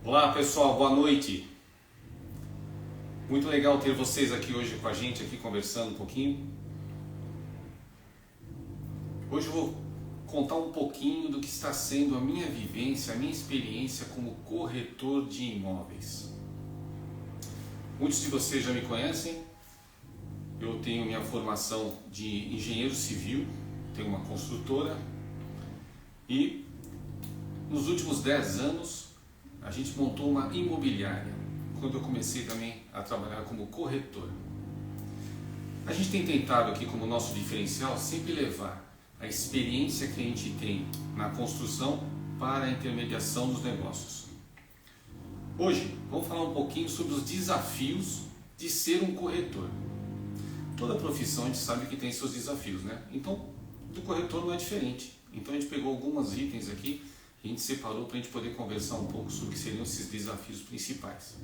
Olá pessoal, boa noite. Muito legal ter vocês aqui hoje com a gente, aqui conversando um pouquinho. Hoje eu vou contar um pouquinho do que está sendo a minha vivência, a minha experiência como corretor de imóveis. Muitos de vocês já me conhecem. Eu tenho minha formação de engenheiro civil, tenho uma construtora e nos últimos 10 anos a gente montou uma imobiliária, quando eu comecei também a trabalhar como corretor. A gente tem tentado aqui como nosso diferencial sempre levar a experiência que a gente tem na construção para a intermediação dos negócios. Hoje vamos falar um pouquinho sobre os desafios de ser um corretor. Toda profissão a gente sabe que tem seus desafios, né? Então, do corretor não é diferente. Então a gente pegou alguns itens aqui, a gente separou para a gente poder conversar um pouco sobre o que seriam esses desafios principais.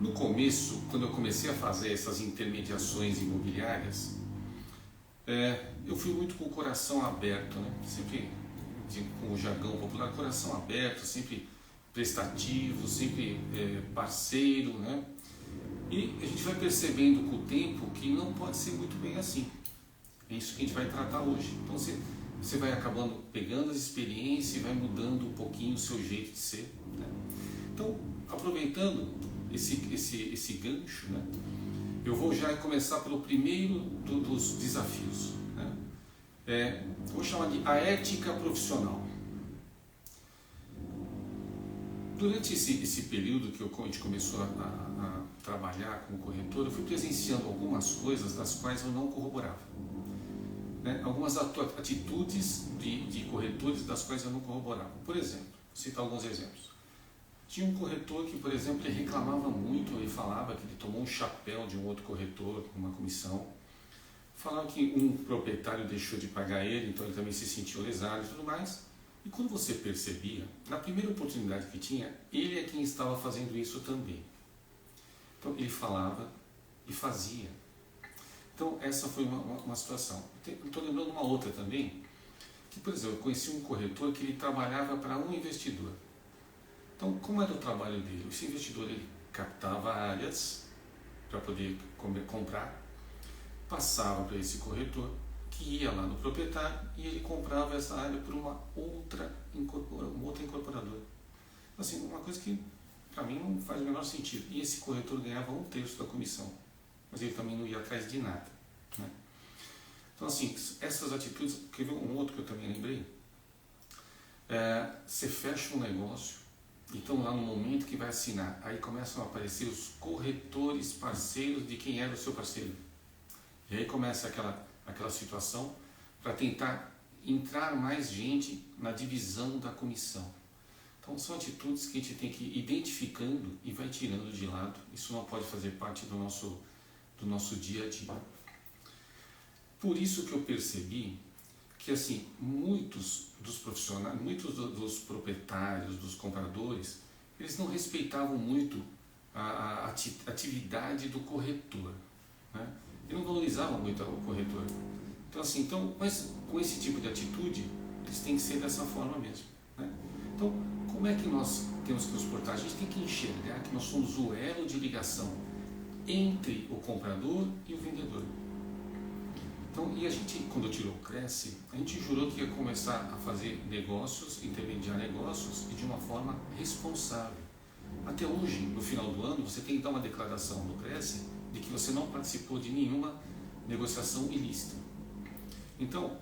No começo, quando eu comecei a fazer essas intermediações imobiliárias, eu fui muito com o coração aberto, né? Sempre com o jargão popular, coração aberto, sempre prestativo, sempre parceiro, né? E a gente vai percebendo com o tempo que não pode ser muito bem assim. É isso que a gente vai tratar hoje. Então você vai acabando pegando as experiências e vai mudando um pouquinho o seu jeito de ser, né? Então, aproveitando esse gancho, né, eu vou já começar pelo primeiro dos desafios, né? Vou chamar de a ética profissional. Durante esse período que a gente começou a trabalhar como corretor, eu fui presenciando algumas coisas das quais eu não corroborava, né? Algumas atitudes de corretores das quais eu não corroborava. Por exemplo, vou citar alguns exemplos. Tinha um corretor que, por exemplo, ele reclamava muito, ele falava que ele tomou um chapéu de um outro corretor, uma comissão, falava que um proprietário deixou de pagar ele, então ele também se sentiu lesado e tudo mais. E quando você percebia, na primeira oportunidade que tinha, ele é quem estava fazendo isso também. Então ele falava e fazia. Então essa foi uma situação. Estou lembrando uma outra também, que por exemplo, eu conheci um corretor que ele trabalhava para um investidor. Então como era o trabalho dele? Esse investidor ele captava áreas para poder comprar, passava para esse corretor, que ia lá no proprietário e ele comprava essa área por uma outra incorporadora. Assim, uma coisa que para mim não faz o menor sentido. E esse corretor ganhava 1/3 da comissão, mas ele também não ia atrás de nada, né? Então assim, essas atitudes, quer ver um outro que eu também lembrei? Você fecha um negócio, então lá no momento que vai assinar, aí começam a aparecer os corretores parceiros de quem era o seu parceiro. E aí começa aquela situação para tentar entrar mais gente na divisão da comissão. Então são atitudes que a gente tem que ir identificando e vai tirando de lado. Isso não pode fazer parte do nosso dia a dia. Por isso que eu percebi que assim, muitos dos profissionais, muitos dos proprietários, dos compradores, eles não respeitavam muito a atividade do corretor, né? Eles não valorizavam muito o corretor. Então assim, mas com esse tipo de atitude, eles têm que ser dessa forma mesmo, né? Então, como é que nós temos que nos portar? A gente tem que enxergar que nós somos o elo de ligação entre o comprador e o vendedor. Então, e a gente, quando tirou o Cresce, a gente jurou que ia começar a fazer negócios, intermediar negócios e de uma forma responsável. Até hoje, no final do ano, você tem que dar uma declaração no Cresce de que você não participou de nenhuma negociação ilícita. Então,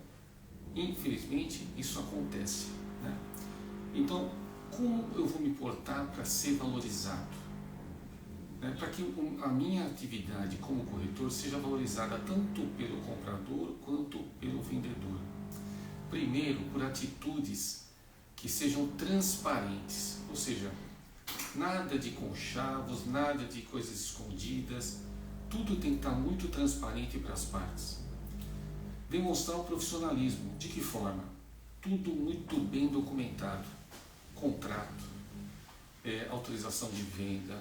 infelizmente, isso acontece, né? Então, como eu vou me portar para ser valorizado? Né? Para que a minha atividade como corretor seja valorizada tanto pelo comprador quanto pelo vendedor. Primeiro, por atitudes que sejam transparentes, ou seja, nada de conchavos, nada de coisas escondidas, tudo tem que estar muito transparente para as partes. Demonstrar o profissionalismo, de que forma? Tudo muito bem documentado, contrato, autorização de venda,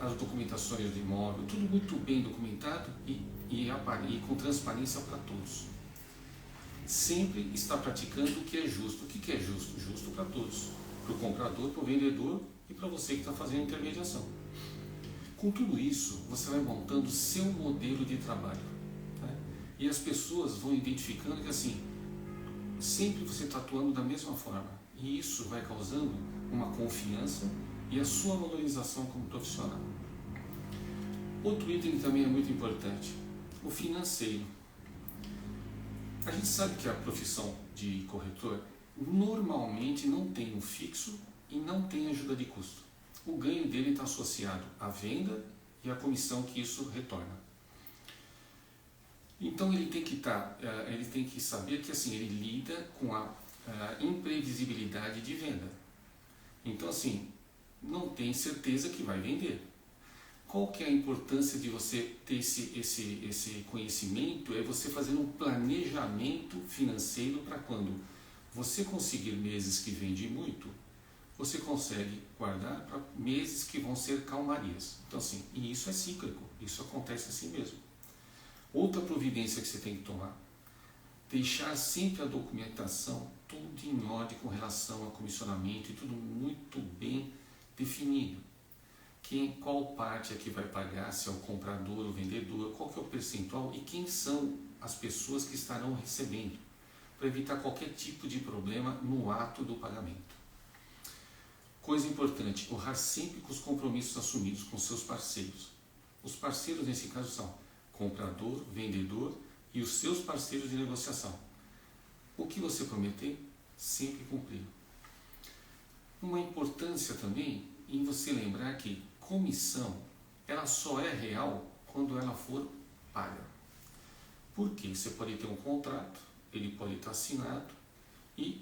as documentações do imóvel, tudo muito bem documentado e com transparência para todos. Sempre está praticando o que é justo. O que é justo? Justo para todos. para o comprador, para o vendedor e para você que está fazendo a intermediação. Com tudo isso, você vai montando o seu modelo de trabalho. Né? E as pessoas vão identificando que assim, sempre você está atuando da mesma forma. E isso vai causando uma confiança e a sua valorização como profissional. Outro item que também é muito importante, o financeiro. A gente sabe que a profissão de corretor normalmente não tem um fixo e não tem ajuda de custo. O ganho dele está associado à venda e à comissão que isso retorna. Então ele tem que saber que assim, ele lida com a imprevisibilidade de venda. Então assim, não tem certeza que vai vender. Qual que é a importância de você ter esse conhecimento? É você fazer um planejamento financeiro para quando você conseguir meses que vende muito, você consegue guardar para meses que vão ser calmarias. Então assim, e isso é cíclico, isso acontece assim mesmo. Outra providência que você tem que tomar, deixar sempre a documentação tudo em ordem com relação a comissionamento e tudo muito bem definido. Qual parte é que vai pagar, se é o comprador, o vendedor, qual que é o percentual e quem são as pessoas que estarão recebendo, para evitar qualquer tipo de problema no ato do pagamento. Coisa importante, honrar sempre com os compromissos assumidos com seus parceiros. Os parceiros nesse caso são comprador, vendedor e os seus parceiros de negociação. O que você prometer, sempre cumprir. Uma importância também em você lembrar que comissão, ela só é real quando ela for paga. Porque você pode ter um contrato, ele pode estar assinado e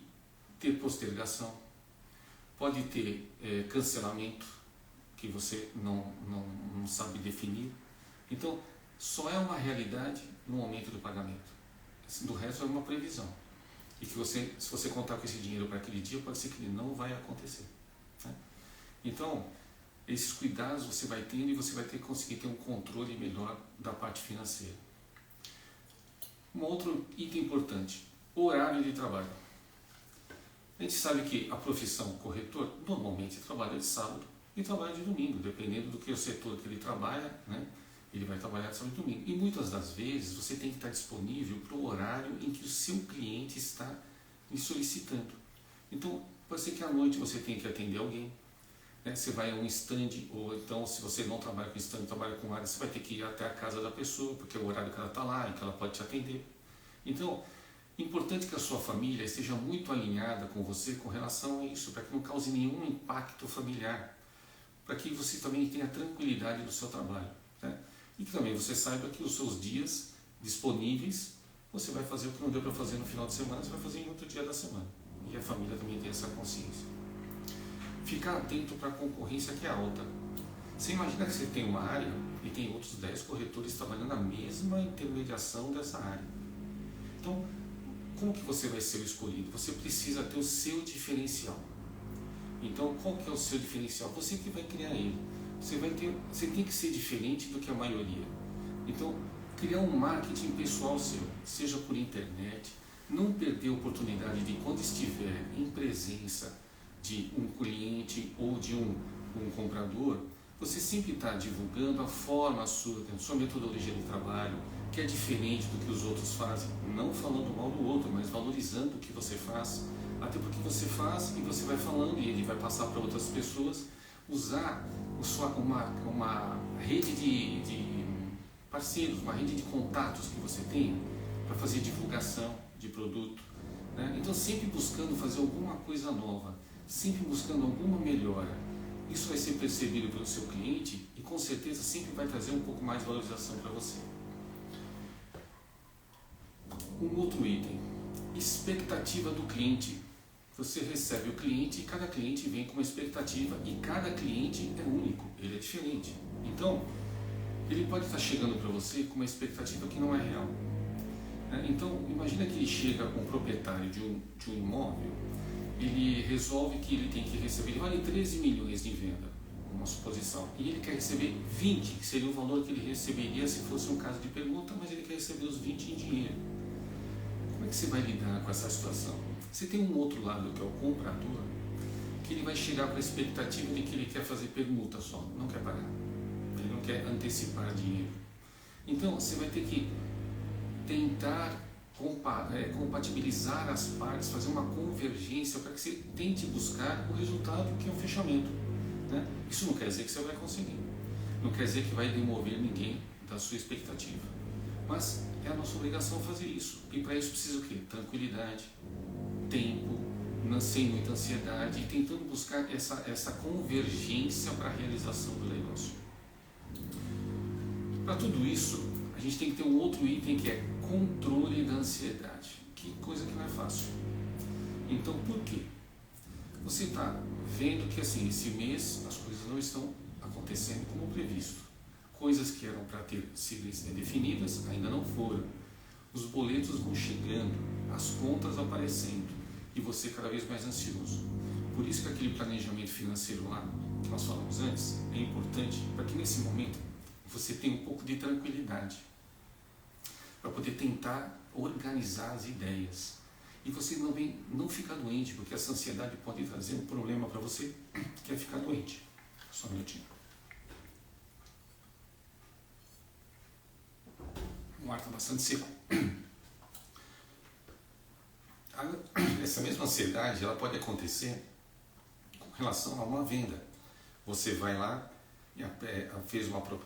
ter postergação, pode ter cancelamento que você não sabe definir. Então, só é uma realidade no momento do pagamento. Do resto é uma previsão. E que você, se você contar com esse dinheiro para aquele dia, pode ser que ele não vai acontecer. Né? Então, esses cuidados você vai tendo e você vai ter que conseguir ter um controle melhor da parte financeira. Um outro item importante, horário de trabalho. A gente sabe que a profissão corretor normalmente trabalha de sábado e trabalha de domingo, dependendo do que o setor que ele trabalha, né? Ele vai trabalhar de sábado e domingo. E muitas das vezes você tem que estar disponível para o horário em que o seu cliente está lhe solicitando. Então, pode ser que à noite você tenha que atender alguém, né? Você vai a um stand, ou então se você não trabalha com stand, trabalha com área, você vai ter que ir até a casa da pessoa, porque é o horário que ela está lá e que ela pode te atender. Então, é importante que a sua família esteja muito alinhada com você com relação a isso, para que não cause nenhum impacto familiar, para que você também tenha tranquilidade do seu trabalho, né? E que também você saiba que os seus dias disponíveis, você vai fazer o que não deu para fazer no final de semana, você vai fazer em outro dia da semana. E a família também tem essa consciência. Ficar atento para a concorrência que é alta. Você imagina que você tem uma área e tem outros 10 corretores trabalhando na mesma intermediação dessa área. Então, como que você vai ser o escolhido? Você precisa ter o seu diferencial. Então, qual que é o seu diferencial? Você que vai criar ele. Você tem que ser diferente do que a maioria. Então, criar um marketing pessoal seu, seja por internet, não perder a oportunidade de quando estiver em presença de um cliente ou de um comprador, você sempre está divulgando a forma, a sua metodologia de trabalho, que é diferente do que os outros fazem, não falando mal do outro, mas valorizando o que você faz, até porque você faz e você vai falando e ele vai passar para outras pessoas, usar uma rede de parceiros, uma rede de contatos que você tem para fazer divulgação de produto, né? Então sempre buscando fazer alguma coisa nova, sempre buscando alguma melhora. Isso vai ser percebido pelo seu cliente e com certeza sempre vai trazer um pouco mais de valorização para você. Um outro item, expectativa do cliente. Você recebe o cliente e cada cliente vem com uma expectativa e cada cliente é único, ele é diferente. Então, ele pode estar chegando para você com uma expectativa que não é real. Então, imagina que ele chega um proprietário de um imóvel, ele resolve que ele tem que receber, ele vale 13 milhões de venda, uma suposição, e ele quer receber 20, que seria o valor que ele receberia se fosse um caso de permuta, mas ele quer receber os 20 em dinheiro. Como é que você vai lidar com essa situação? Você tem um outro lado que é o comprador, que ele vai chegar com a expectativa de que ele quer fazer permuta só, não quer pagar. Ele não quer antecipar dinheiro. Então você vai ter que tentar compatibilizar as partes, fazer uma convergência para que você tente buscar o resultado que é o fechamento, né? Isso não quer dizer que você vai conseguir, não quer dizer que vai demover ninguém da sua expectativa, mas é a nossa obrigação fazer isso. E para isso precisa o quê? Tranquilidade, tempo, sem muita ansiedade, e tentando buscar essa convergência para a realização do negócio. Para tudo isso, a gente tem que ter um outro item que é controle da ansiedade. Que coisa que não é fácil. Então, por quê? Você está vendo que assim, esse mês as coisas não estão acontecendo como previsto. Coisas que eram para ter sido definidas ainda não foram. Os boletos vão chegando, as contas aparecendo e você cada vez mais ansioso. Por isso que aquele planejamento financeiro lá que nós falamos antes é importante para que nesse momento você tenha um pouco de tranquilidade, para poder tentar organizar as ideias. E você não ficar doente, porque essa ansiedade pode trazer um problema para você, que é ficar doente. Só um minutinho. O ar está bastante seco. Essa mesma ansiedade ela pode acontecer com relação a uma venda. Você vai lá,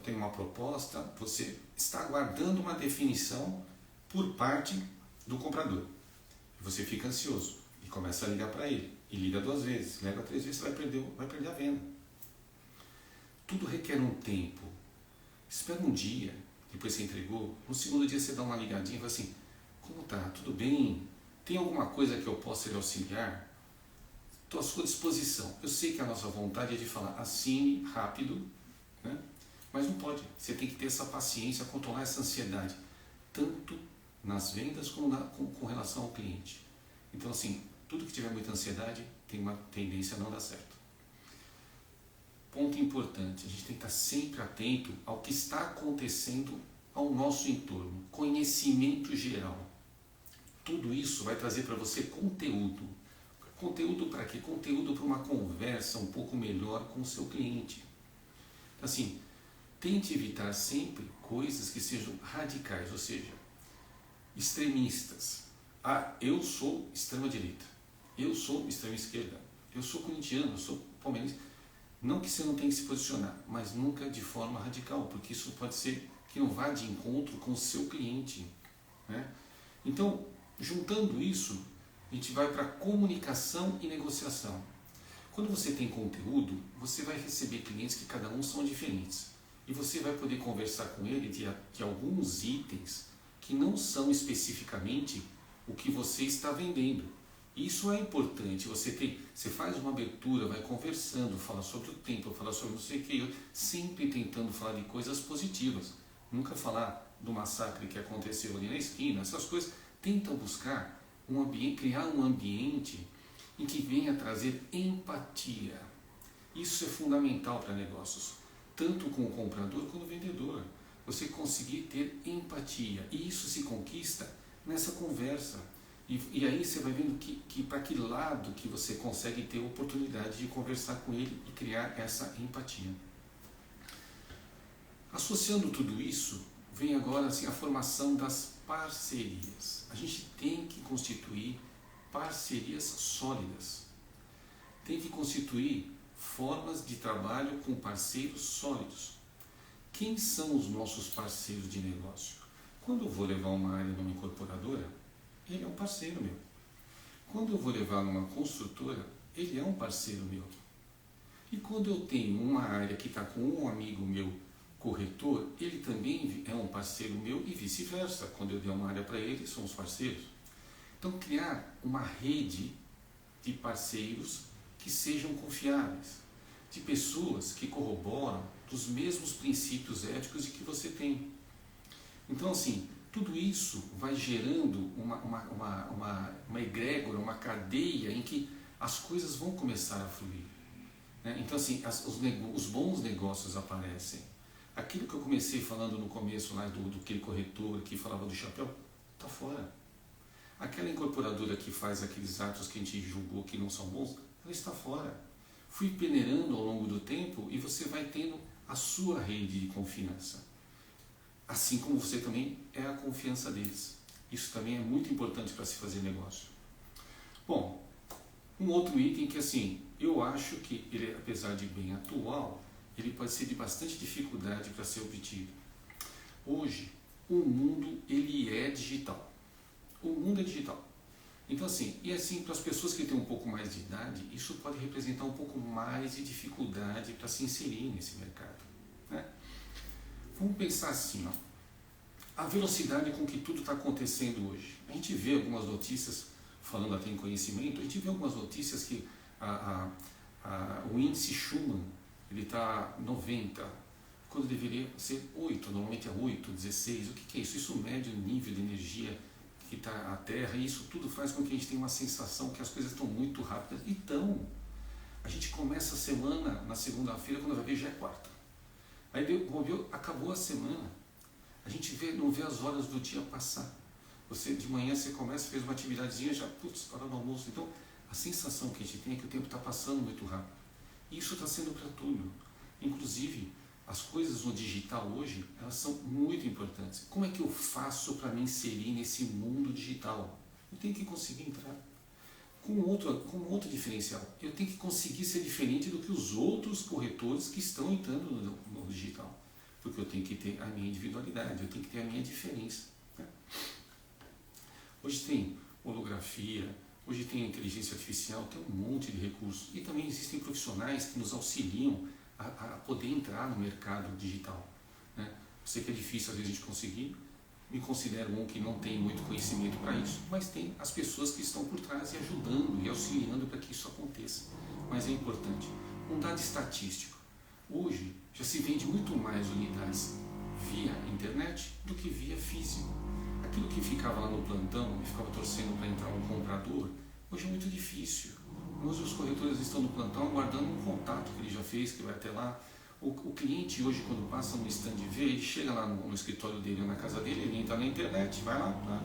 tem uma proposta, você está aguardando uma definição por parte do comprador. Você fica ansioso e começa a ligar para ele. E liga 2 vezes, liga 3 vezes, você vai perder a venda. Tudo requer um tempo. Espera um dia, depois você entregou, no segundo dia você dá uma ligadinha e fala assim, como tá? Tudo bem? Tem alguma coisa que eu possa lhe auxiliar? Estou à sua disposição. Eu sei que a nossa vontade é de falar assine rápido, né? Mas não pode. Você tem que ter essa paciência, controlar essa ansiedade, tanto nas vendas como com relação ao cliente. Então assim, tudo que tiver muita ansiedade tem uma tendência a não dar certo. Ponto importante, a gente tem que estar sempre atento ao que está acontecendo ao nosso entorno, conhecimento geral. Tudo isso vai trazer para você conteúdo. Conteúdo para quê? Conteúdo para uma conversa um pouco melhor com o seu cliente. Assim, tente evitar sempre coisas que sejam radicais, ou seja, extremistas. Eu sou extrema-direita, eu sou extrema-esquerda, eu sou corintiano, eu sou palmeirense. Não que você não tenha que se posicionar, mas nunca de forma radical, porque isso pode ser que não vá de encontro com o seu cliente, né? Então, juntando isso, a gente vai para comunicação e negociação. Quando você tem conteúdo, você vai receber clientes que cada um são diferentes. E você vai poder conversar com ele de alguns itens que não são especificamente o que você está vendendo. Isso é importante, você faz uma abertura, vai conversando, fala sobre o tempo, fala sobre não sei o que, sempre tentando falar de coisas positivas. Nunca falar do massacre que aconteceu ali na esquina, essas coisas. Tenta buscar criar um ambiente em que venha trazer empatia. Isso é fundamental para negócios, tanto com o comprador quanto o vendedor. Você conseguir ter empatia, e isso se conquista nessa conversa. E aí você vai vendo que para que lado que você consegue ter oportunidade de conversar com ele e criar essa empatia. Associando tudo isso, vem agora assim, a formação das parcerias. A gente tem que constituir parcerias sólidas. Tem que constituir formas de trabalho com parceiros sólidos. Quem são os nossos parceiros de negócio? Quando eu vou levar uma área numa incorporadora, ele é um parceiro meu. Quando eu vou levar numa construtora, ele é um parceiro meu. E quando eu tenho uma área que está com um amigo meu corretor, ele também é um parceiro meu e vice-versa. Quando eu der uma área para ele, somos parceiros. Então, criar uma rede de parceiros que sejam confiáveis, de pessoas que corroboram dos mesmos princípios éticos que você tem. Então, assim, tudo isso vai gerando uma egrégora, uma cadeia em que as coisas vão começar a fluir, né? Então, assim, os bons negócios aparecem. Aquilo que eu comecei falando no começo lá do aquele corretor que falava do chapéu, está fora. Aquela incorporadora que faz aqueles atos que a gente julgou que não são bons, ela está fora. fui peneirando ao longo do tempo e você vai tendo a sua rede de confiança. Assim como você também é a confiança deles. Isso também é muito importante para se fazer negócio. Bom, um outro item que assim, eu acho que ele, apesar de bem atual, ele pode ser de bastante dificuldade para ser obtido. Hoje, o mundo ele é digital. O mundo é digital. Então assim, e assim para as pessoas que têm um pouco mais de idade, isso pode representar um pouco mais de dificuldade para se inserir nesse mercado, né? Vamos pensar assim, ó, a velocidade com que tudo está acontecendo hoje. A gente vê algumas notícias, falando até em conhecimento, a gente vê algumas notícias que o índice Schumann ele está 90, quando deveria ser 8, normalmente é 8, 16. O que é isso? Isso mede o nível de energia que está a Terra, e isso tudo faz com que a gente tenha uma sensação que as coisas estão muito rápidas. Então, a gente começa a semana na segunda-feira, quando vai ver já é quarta. Aí acabou a semana. A gente não vê as horas do dia passar. De manhã você começa, fez uma atividadezinha, já, putz, hora do almoço. Então, a sensação que a gente tem é que o tempo está passando muito rápido. E isso está sendo para tudo. Inclusive, as coisas no digital hoje, elas são muito importantes. Como é que eu faço para me inserir nesse mundo digital? Eu tenho que conseguir entrar com outro diferencial. Eu tenho que conseguir ser diferente do que os outros corretores que estão entrando no digital. Porque eu tenho que ter a minha individualidade, eu tenho que ter a minha diferença, né? Hoje tem holografia, hoje tem inteligência artificial, tem um monte de recursos. E também existem profissionais que nos auxiliam a poder entrar no mercado digital, né? Eu sei que é difícil às vezes a gente conseguir, me considero um que não tem muito conhecimento para isso, mas tem as pessoas que estão por trás e ajudando e auxiliando para que isso aconteça. Mas é importante. Um dado estatístico. Hoje já se vende muito mais unidades via internet do que via físico. Aquilo que ficava lá no plantão e ficava torcendo para entrar um comprador, hoje é muito difícil. Hoje os corretores estão no plantão aguardando um contato que ele já fez, que vai até lá. O cliente hoje, quando passa no stand e vê, ele chega lá no escritório dele ou na casa dele, ele entra na internet, vai lá, tá?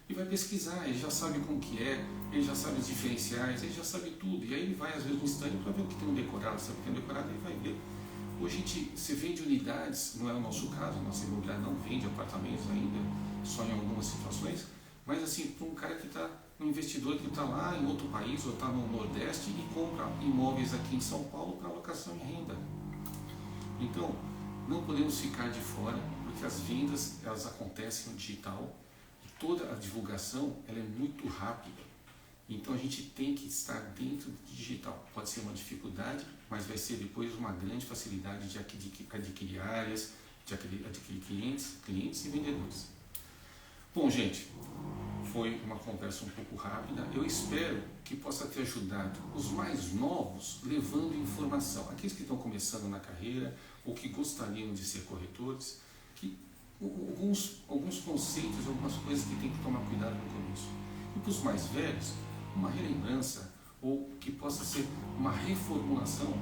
E vai pesquisar, ele já sabe como que é, ele já sabe os diferenciais, ele já sabe tudo. E aí ele vai às vezes no stand para ver o que tem um decorado, sabe o que tem um decorado, ele vai ver. Hoje você vende unidades, não é o nosso caso, a nossa imobiliária não vende apartamentos ainda, só em algumas situações, mas assim, para um cara que está, um investidor que está lá em outro país ou está no Nordeste e compra imóveis aqui em São Paulo para alocação em renda. Então, não podemos ficar de fora, porque as vendas elas acontecem no digital e toda a divulgação ela é muito rápida. Então a gente tem que estar dentro do digital. Pode ser uma dificuldade, mas vai ser depois uma grande facilidade de adquirir áreas, de adquirir clientes e vendedores. Bom, gente, foi uma conversa um pouco rápida. Eu espero que possa ter ajudado os mais novos, levando informação. Aqueles que estão começando na carreira ou que gostariam de ser corretores, que alguns conceitos, algumas coisas que tem que tomar cuidado no começo. E para os mais velhos, uma relembrança ou que possa ser uma reformulação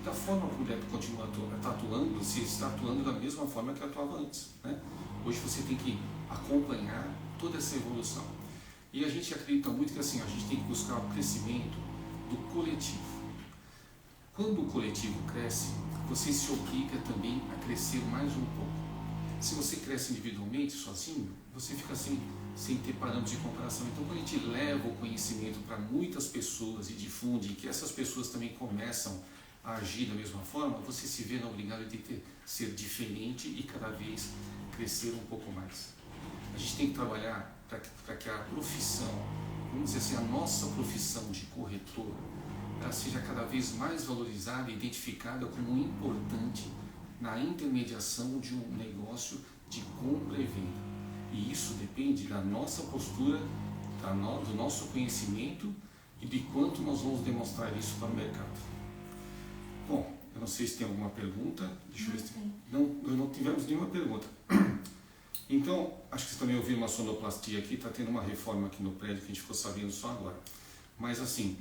da forma como ele continua atuando, se está atuando da mesma forma que atuava antes, né? Hoje você tem que acompanhar toda essa evolução. E a gente acredita muito que assim, a gente tem que buscar o crescimento do coletivo. Quando o coletivo cresce, você se obriga também a crescer mais um pouco. Se você cresce individualmente, sozinho, você fica sem ter parâmetros de comparação. Então, quando a gente leva o conhecimento para muitas pessoas e difunde, e que essas pessoas também começam a agir da mesma forma, você se vê na obrigação de ser diferente e cada vez crescer um pouco mais. A gente tem que trabalhar para que a profissão, vamos dizer assim, a nossa profissão de corretor, ela seja cada vez mais valorizada e identificada como importante na intermediação de um negócio de compra e venda. E isso depende da nossa postura, do nosso conhecimento e de quanto nós vamos demonstrar isso para o mercado. Bom, eu não sei se tem alguma pergunta. Deixa eu ver se não tivemos nenhuma pergunta. Então, acho que vocês também ouviram uma sonoplastia aqui, está tendo uma reforma aqui no prédio que a gente ficou sabendo só agora. Mas assim,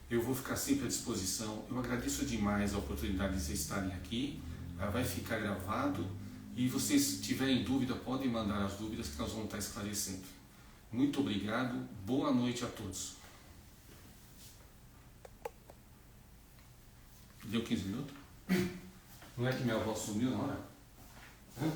eu vou ficar sempre à disposição. Eu agradeço demais a oportunidade de vocês estarem aqui. Vai ficar gravado. E vocês tiverem dúvida, podem mandar as dúvidas que nós vamos estar esclarecendo. Muito obrigado. Boa noite a todos. Deu 15 minutos? Não é que minha avó sumiu na hora? Hã?